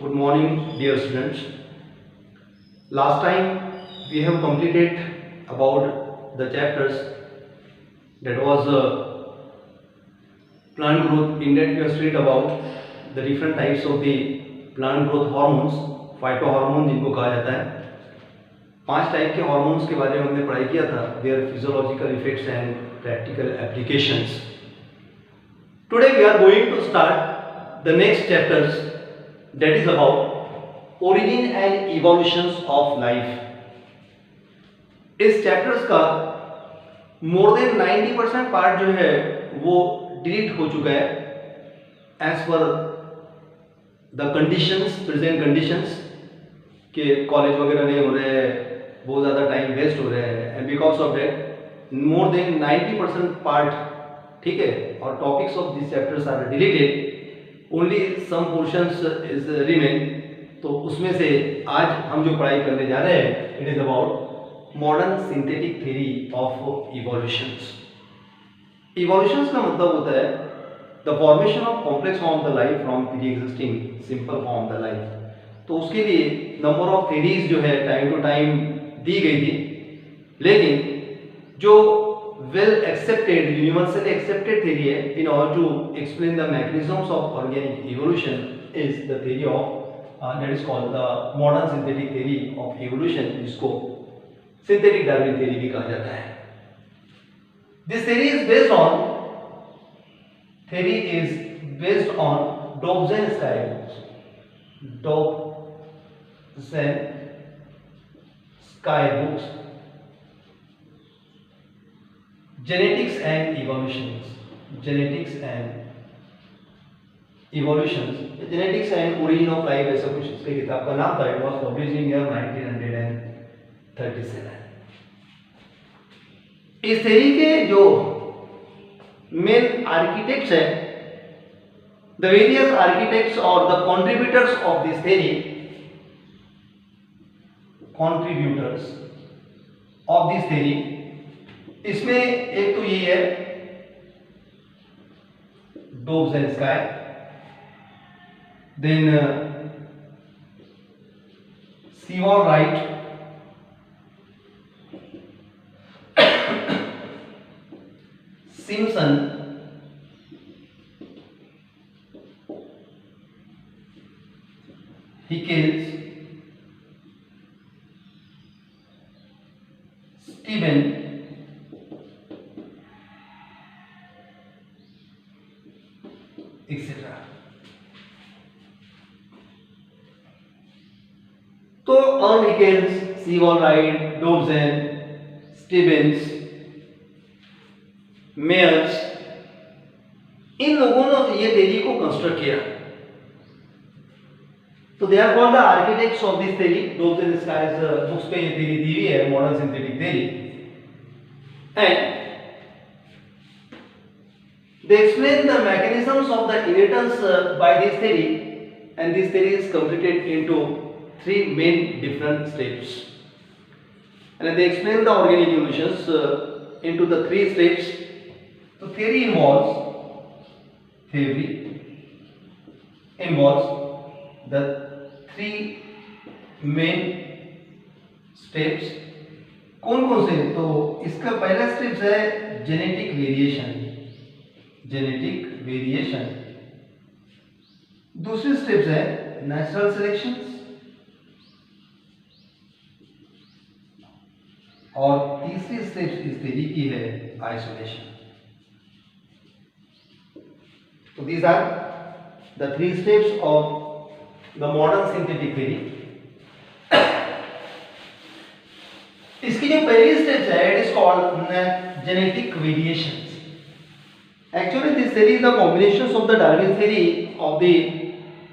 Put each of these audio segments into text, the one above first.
Good morning, dear students. Last time we have completed about the chapters that was plant growth. In that we have studied about the different types of the plant growth hormones, फाइटोहार्मोन जिनको कहा जाता है। 5 type के hormones के बारे में हमने पढ़ाई किया था, their physiological effects and practical applications. Today we are going to start the next chapters, that is about origin and evolutions of life. इस चैप्टर्स का मोर देन 90% पार्ट जो है वो डिलीट हो चुका है as per the conditions, present conditions के college वगैरह नहीं हो रहे हैं, बहुत ज़्यादा टाइम वेस्ट हो रहा है, and because of that more than 90% part ठीक है, और topics of this chapters are deleted, only some portions is remain. तो उसमें से आज हम जो पढ़ाई करने जा रहे हैं, it is about modern synthetic theory of evolutions. Evolutions का मतलब होता है the formation of complex form of the life from pre existing simple form of the life. तो उसके लिए नंबर ऑफ थ्योरीज जो है टाइम टू टाइम दी गई थी, लेकिन जो well accepted, universally accepted theory है in order to explain the mechanisms of organic evolution is the theory of that is called the modern synthetic theory of evolution, जिसको synthetic Darwin theory भी कहा जाता है। This theory is based on Dobzhansky books, Genetics and Evolutions, Genetics and Origin of Life, ऐसा कुछ इसके किताब का नाम था। It was published in year 1937। इस थ्योरी के जो मेन आर्किटेक्ट्स हैं, the various architects or the contributors of this theory, इसमें एक तो ये है Dobzhansky, then Seymour Wright, Simpson, Hickels, Stephen, etc. तो Hickels, Seymour Wright, Dobzhan, Stevens, Meyers, इन लोगों ने ये थ्योरी को कंस्ट्रक्ट किया। तो they are called the architects of this theory. Dobzhansky's books पे ये थ्योरी दी हुई है, modern synthetic theory, and they explain the mechanisms of the inheritance by this theory, and this theory is completed into 3 main different steps, and they explain the organic evolutions into the 3 steps. So theory involves the 3 main steps। कौन कौन से? तो इसका पहला steps है genetic variation, दूसरी steps है natural selection, और तीसरी स्टेप्स इस थ्योरी की है isolation. So these are the 3 steps of the modern synthetic theory. इसकी जो पहली स्टेप है, it is called genetic variations. Actually, this theory is the combinations of the Darwin theory of the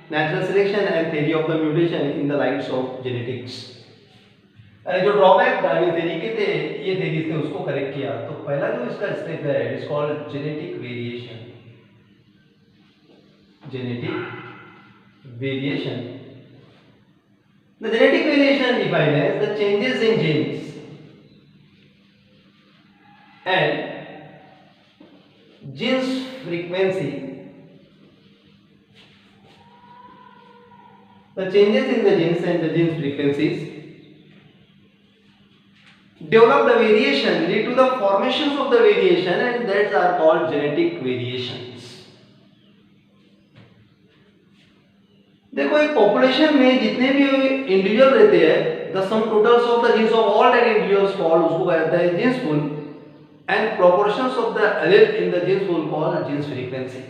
natural selection and theory of the mutation in the lights of genetics. जो drawback Darwin theory के थे, ये theory ने उसको correct किया। तो पहला जो इसका स्टेप है, it is called genetic variation. The genetic variation defined as the changes in genes and genes frequency The changes in the genes and the gene frequencies develop the variation, lead to the formations of the variation, and that are called genetic variations. देखो एक population में जितने भी individual रहते हैं, the sum totals of the genes of all that individuals called, उसको कहा जाता है genes pool, and proportions of the allele in the genes pool called genes frequency.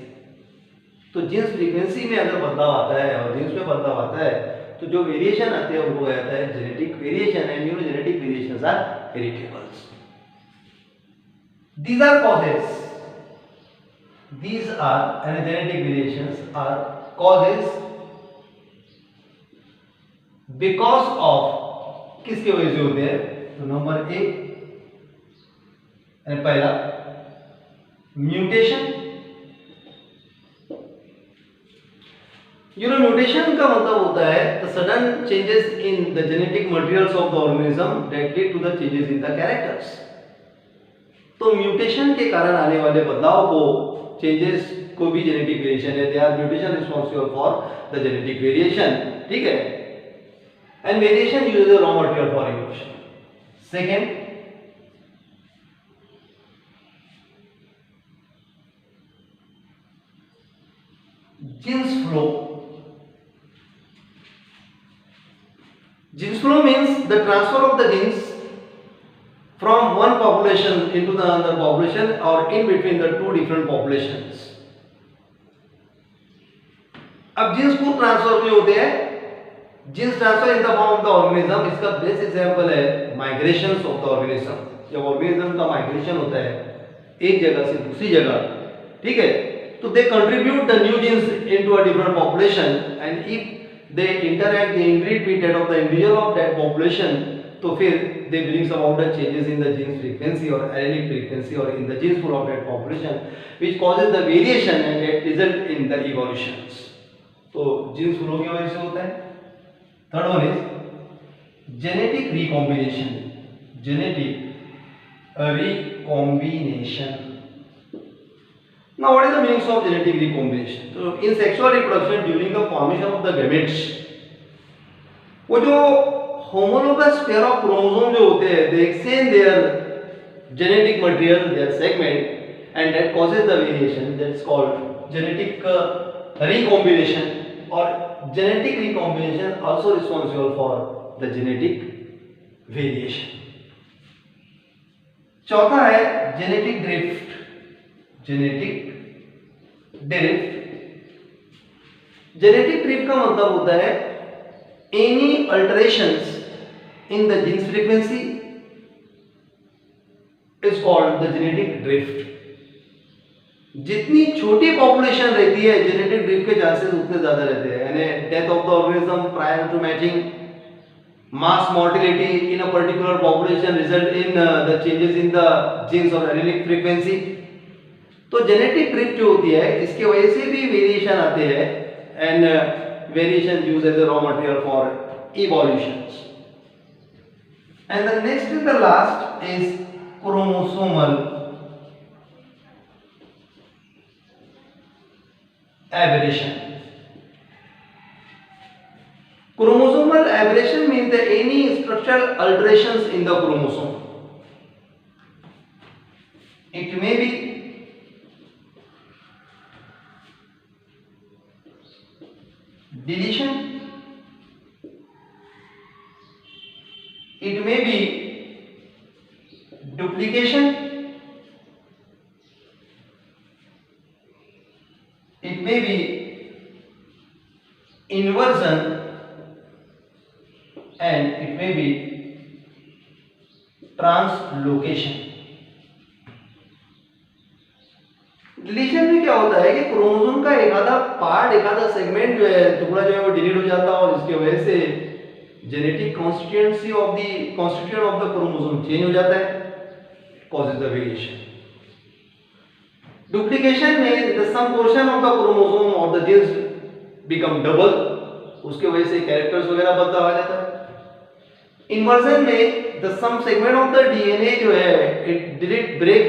तो जीन्स फ्रीक्वेंसी में अगर बदलाव आता है और जीन्स में बदलाव आता है तो जो वेरिएशन आते हैं उनको कहा जाता है genetic variation, and genetic variations are heritables. These are causes. These are and genetic variations are causes because of किसके वजह से होते हैं. तो नंबर एक पहला म्यूटेशन. म्यूटेशन का मतलब होता है the sudden changes in the genetic materials of the organism that lead to the changes in the characters. तो म्यूटेशन के कारण आने वाले बदलाव को, चेंजेस को भी जेनेटिक वेरिएशन है. They are mutation responsible for the genetic variation. ठीक है. And variation uses the raw material for evolution. Second, genes flow. Genes flow means the transfer of the genes from one population into the another population or in between the two different populations. अब genes pool transfer में होते हैं. Genes transfer in the form of the organism. इसका best example है migrations of the organism. जब organism का migration होता है एक जगह से दूसरी जगह, ठीक है, तो they contribute the new genes into a different population, and if they interact, they inbreed with that of the individual of that population, तो फिर they brings about the changes in the gene frequency or allelic frequency or in the genes pool of that population, which causes the variation and that result in the evolutions. तो genes flow की वजह से होता है. Third one is genetic recombination. Genetic recombination. Now, what is the meaning of genetic recombination? So, in sexual reproduction during the formation of the gametes, वो जो homologous pair of chromosome जो होते हैं, they exchange their genetic material, their segment, and that causes the variation. That's called genetic recombination. Or genetic recombination also responsible for the genetic variation. चौथा है genetic drift. Genetic drift का मतलब होता है any alterations in the genes frequency is called the genetic drift. जितनी छोटी population रहती है जेनेटिक ड्रिफ्ट के चांसेस उतने ज्यादा रहते हैं. यानी death of the organism prior to matching, mass mortality in a particular population result in the changes in the genes or allelic frequency. तो जेनेटिक ड्रिफ्ट जो होती है इसकी वजह से भी वेरिएशन आते हैं, and variation use as a raw material for evolutions. And the next is the last is chromosomal aberration. Chromosomal aberration means that any structural alterations in the chromosome. It may be deletion, it may be duplication, it may be inversion, and it may be translocation. Deletion में क्या होता है कि chromosome का एक आधा part, एक आधा सेगमेंट जो है, टुकड़ा जो है वो डिलीट हो जाता है और इसकी वजह से genetic constituent of the chromosome change हो जाता है, कॉजेज द वेरिएशन. डुप्लीकेशन में the some portion of the chromosome of the genes become double, उसके वजह से कैरेक्टर्स वगैरह बदलाव आ जाता है. इन्वर्जन में the some segment of the DNA जो है इट डिलीट ब्रेक,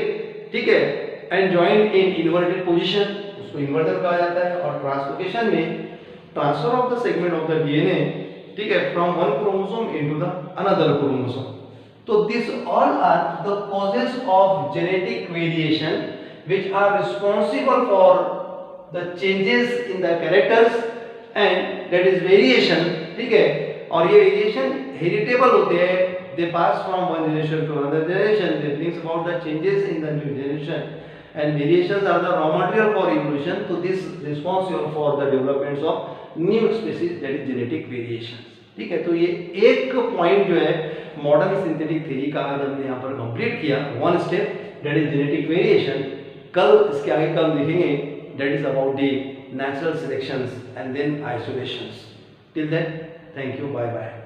ठीक है, and join in inverted position, उसको इन्वर्जन कहा जाता है. और ट्रांसलोकेशन में transfer of the segment of the DNA, ठीक है, from one chromosome into the another chromosome. तो this all are the causes of genetic variation which are responsible for the changes in the characters and that is variation. ठीक है, और ये variation heritable होते हैं. they pass from one generation to another generation. They brings about the changes in the new generation and variations are the raw material for evolution. So this responsible for the developments of new species, that is genetic variations. ठीक है, तो ये एक point जो है modern synthetic theory का आज हमने यहाँ पर कंप्लीट किया, one step, that is genetic variation. कल इसके आगे कल देखेंगे, that is about the natural selections and then isolations. Till then, thank you, bye bye.